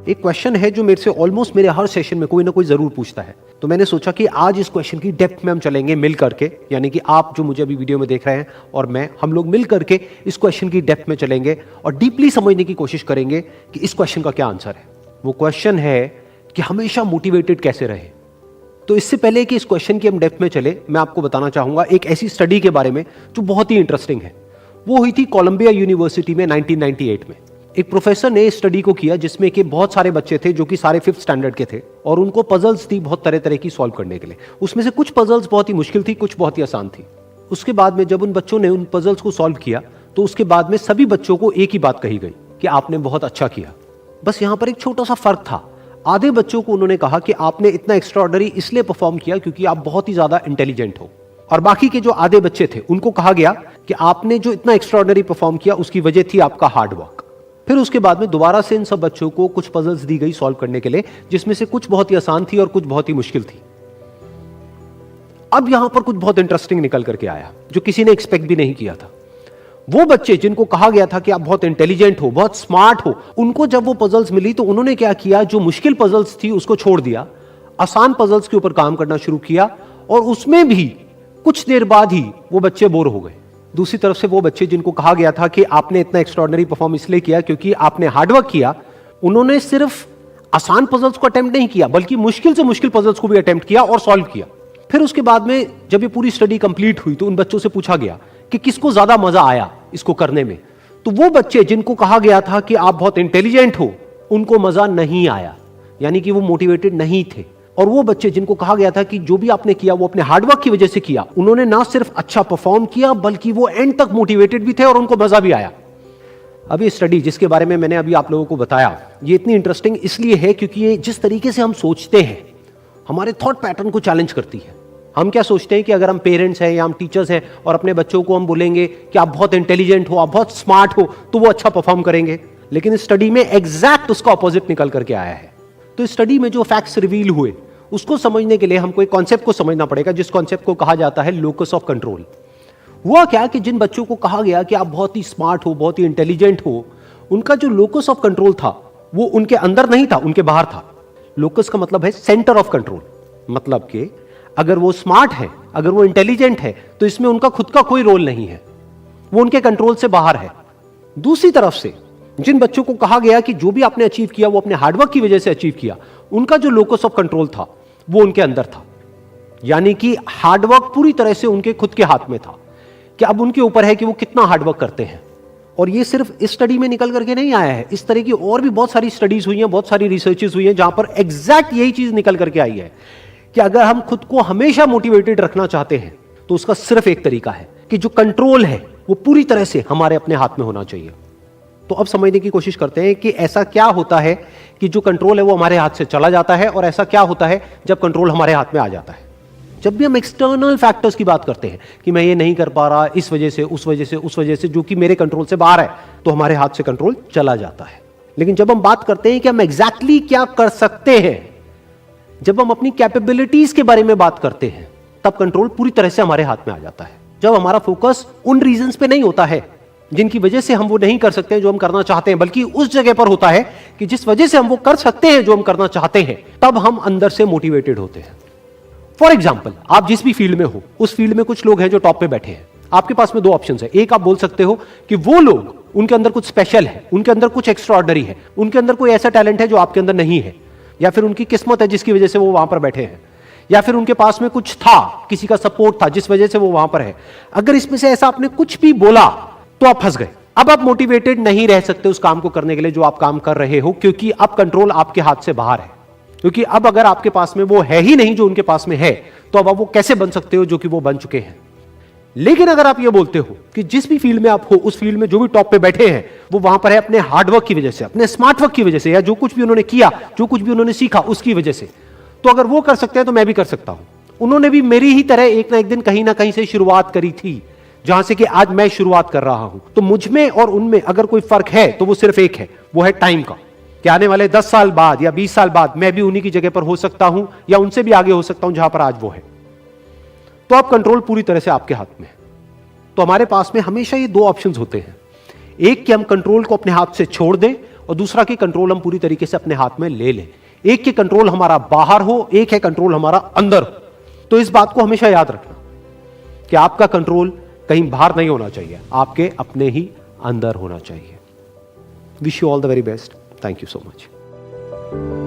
एक क्वेश्चन है जो मेरे से ऑलमोस्ट मेरे हर सेशन में कोई ना कोई जरूर पूछता है, तो मैंने सोचा कि आज इस क्वेश्चन की डेप्थ में हम चलेंगे मिल करके, यानी कि आप जो मुझे अभी वीडियो में देख रहे हैं और मैं, हम लोग मिल करके इस क्वेश्चन की डेप्थ में चलेंगे और डीपली समझने की कोशिश करेंगे कि इस क्वेश्चन का क्या आंसर है। वो क्वेश्चन है कि हमेशा मोटिवेटेड कैसे रहे। तो इससे पहले कि इस क्वेश्चन की हम डेप्थ में चले, मैं आपको बताना चाहूंगा एक ऐसी स्टडी के बारे में जो बहुत ही इंटरेस्टिंग है। वो हुई थी कोलंबिया यूनिवर्सिटी में 1998 में। एक प्रोफेसर ने इस स्टडी को किया जिसमें कि बहुत सारे बच्चे थे जो कि सारे 5th स्टैंडर्ड के थे और उनको पजल्स थी बहुत तरह तरह की सॉल्व करने के लिए। उसमें से कुछ पजल्स बहुत ही मुश्किल थी, कुछ बहुत ही आसान थी। उसके बाद में जब उन बच्चों ने उन पजल्स को सॉल्व किया तो उसके बाद में सभी बच्चों को एक ही बात कही गई कि आपने बहुत अच्छा किया। बस यहां पर एक छोटा सा फर्क था। आधे बच्चों को उन्होंने कहा कि आपने इतना एक्स्ट्राऑर्डिनरी इसलिए परफॉर्म किया क्योंकि आप बहुत ही ज्यादा इंटेलिजेंट हो, और बाकी के जो आधे बच्चे थे उनको कहा गया कि आपने जो इतना एक्स्ट्राऑर्डिनरी परफॉर्म किया उसकी वजह थी आपका हार्ड वर्क। फिर उसके बाद में दोबारा से इन सब बच्चों को कुछ पजल्स दी गई सॉल्व करने के लिए, जिसमें से कुछ बहुत ही आसान थी और कुछ बहुत ही मुश्किल थी। अब यहां पर कुछ बहुत इंटरेस्टिंग निकल करके आया जो किसी ने एक्सपेक्ट भी नहीं किया था। वो बच्चे जिनको कहा गया था कि आप बहुत इंटेलिजेंट हो, बहुत स्मार्ट हो, उनको जब वो पजल्स मिली तो उन्होंने क्या किया, जो मुश्किल पजल्स थी उसको छोड़ दिया, आसान पजल्स के ऊपर काम करना शुरू किया, और उसमें भी कुछ देर बाद ही वो बच्चे बोर हो गए। दूसरी तरफ से वो बच्चे जिनको कहा गया था कि आपने इतना एक्स्ट्राऑर्डिनरी परफॉर्म इसलिए किया क्योंकि आपने हार्डवर्क किया, उन्होंने सिर्फ आसान पजल्स को अटेम्प्ट नहीं किया बल्कि मुश्किल से मुश्किल पजल्स को भी अटेम्प्ट किया और सॉल्व किया। फिर उसके बाद में जब ये पूरी स्टडी कंप्लीट हुई तो उन बच्चों से पूछा गया कि किसको ज्यादा मजा आया इसको करने में। तो वो बच्चे जिनको कहा गया था कि आप बहुत इंटेलिजेंट हो, उनको मजा नहीं आया, यानी कि वो मोटिवेटेड नहीं थे। और वो बच्चे जिनको कहा गया था कि जो भी आपने किया वो अपने हार्डवर्क की वजह से किया, उन्होंने ना सिर्फ अच्छा परफॉर्म किया बल्कि वो एंड तक मोटिवेटेड भी थे और उनको मजा भी आया। अब ये स्टडी जिसके बारे में मैंने अभी आप लोगों को बताया, ये इतनी इंटरेस्टिंग इसलिए है क्योंकि ये जिस तरीके से हम सोचते हैं हमारे थॉट पैटर्न को चैलेंज करती है। हम क्या सोचते हैं कि अगर हम पेरेंट्स हैं या हम टीचर्स हैं और अपने बच्चों को हम बोलेंगे कि आप बहुत इंटेलिजेंट हो, आप बहुत स्मार्ट हो, तो वो अच्छा परफॉर्म करेंगे। लेकिन इस स्टडी में एग्जैक्ट उसका ऑपोजिट निकल करके आया है। तो इस स्टडी में जो फैक्ट्स रिवील हुए उसको समझने के लिए हमको एक कॉन्सेप्ट को समझना पड़ेगा, जिस कॉन्सेप्ट को कहा जाता है लोकस ऑफ कंट्रोल। हुआ क्या कि जिन बच्चों को कहा गया कि आप बहुत ही स्मार्ट हो, बहुत ही इंटेलिजेंट हो, उनका जो लोकस ऑफ कंट्रोल था वो उनके अंदर नहीं था, उनके बाहर था। लोकस का मतलब है सेंटर ऑफ कंट्रोल, मतलब कि अगर वो स्मार्ट है, अगर वो इंटेलिजेंट है, तो इसमें उनका खुद का कोई रोल नहीं है, वो उनके कंट्रोल से बाहर है। दूसरी तरफ से जिन बच्चों को कहा गया कि जो भी आपने अचीव किया वो अपने हार्डवर्क की वजह से अचीव किया, उनका जो लोकस ऑफ कंट्रोल था वो उनके अंदर था, यानी कि हार्डवर्क पूरी तरह से उनके खुद के हाथ में था कि अब उनके ऊपर है कि वो कितना हार्डवर्क करते हैं। और ये सिर्फ इस स्टडी में निकल करके नहीं आया है, इस तरह की और भी बहुत सारी स्टडीज हुई हैं, बहुत सारी रिसर्चेस हुई हैं जहां पर एग्जैक्ट यही चीज निकल करके आई है कि अगर हम खुद को हमेशा मोटिवेटेड रखना चाहते हैं तो उसका सिर्फ एक तरीका है कि जो कंट्रोल है वो पूरी तरह से हमारे अपने हाथ में होना चाहिए। तो अब समझने की कोशिश करते हैं कि ऐसा क्या होता है कि जो कंट्रोल है वो हमारे हाथ से चला जाता है, और ऐसा क्या होता है जब कंट्रोल हमारे हाथ में आ जाता है। जब भी हम एक्सटर्नल फैक्टर्स की बात करते हैं कि मैं ये नहीं कर पा रहा इस वजह से, उस वजह से, उस वजह से, जो कि मेरे कंट्रोल से बाहर है, तो हमारे हाथ से कंट्रोल चला जाता है। लेकिन जब हम बात करते हैं कि हम एग्जैक्टली क्या कर सकते हैं, जब हम अपनी कैपेबिलिटीज के बारे में बात करते हैं, तब कंट्रोल पूरी तरह से हमारे हाथ में आ जाता है। जब हमारा फोकस उन रीजंस पे नहीं होता है जिनकी वजह से हम वो नहीं कर सकते हैं जो हम करना चाहते हैं, बल्कि उस जगह पर होता है कि जिस वजह से हम वो कर सकते हैं जो हम करना चाहते हैं, तब हम अंदर से मोटिवेटेड होते हैं। फॉर एग्जाम्पल, आप जिस भी फील्ड में हो, उस फील्ड में कुछ लोग हैं जो टॉप पे बैठे हैं। आपके पास में दो ऑप्शन है। एक, आप बोल सकते हो कि वो लोग, उनके अंदर कुछ स्पेशल है, उनके अंदर कुछ एक्स्ट्राऑर्डिनरी है, उनके अंदर कोई ऐसा टैलेंट है जो आपके अंदर नहीं है, या फिर उनकी किस्मत है जिसकी वजह से वो वहां पर बैठे हैं, या फिर उनके पास में कुछ था, किसी का सपोर्ट था जिस वजह से वो वहां पर है। अगर इसमें से ऐसा आपने कुछ भी बोला तो आप फंस गए। अब आप मोटिवेटेड नहीं रह सकते उस काम को करने के लिए जो आप काम कर रहे हो, क्योंकि अब कंट्रोल आपके हाथ से बाहर है। क्योंकि अब अगर आपके पास में वो है ही नहीं जो उनके पास में है, तो अब आप वो कैसे बन सकते हो जो कि वो बन चुके हैं। लेकिन अगर आप ये बोलते हो कि जिस भी फील्ड में आप हो, उस फील्ड में जो भी टॉप पे बैठे हैं वो वहां पर है अपने हार्डवर्क की वजह से, अपने स्मार्टवर्क की वजह से, या जो कुछ भी उन्होंने किया, जो कुछ भी उन्होंने सीखा उसकी वजह से, तो अगर वो कर सकते हैं तो मैं भी कर सकता हूं। उन्होंने भी मेरी ही तरह एक ना एक दिन कहीं ना कहीं से शुरुआत करी थी, जहां से कि आज मैं शुरुआत कर रहा हूं। तो मुझ में और उनमें अगर कोई फर्क है तो वो सिर्फ एक है, वो है टाइम का, कि आने वाले 10 साल बाद या 20 साल बाद मैं भी उन्हीं की जगह पर हो सकता हूं या उनसे भी आगे हो सकता हूं जहां पर आज वो है। तो अब कंट्रोल पूरी तरह से आपके हाथ में है। तो हमारे पास में हमेशा ये दो ऑप्शंस होते हैं, एक कि हम कंट्रोल को अपने हाथ से छोड़ दें, और दूसरा कि कंट्रोल हम पूरी तरीके से अपने हाथ में ले लें। एक कि कंट्रोल हमारा बाहर हो, एक है कंट्रोल हमारा अंदर हो। तो इस बात को हमेशा याद रखना कि आपका कंट्रोल कहीं बाहर नहीं होना चाहिए, आपके अपने ही अंदर होना चाहिए। Wish you all the very best. Thank you so much.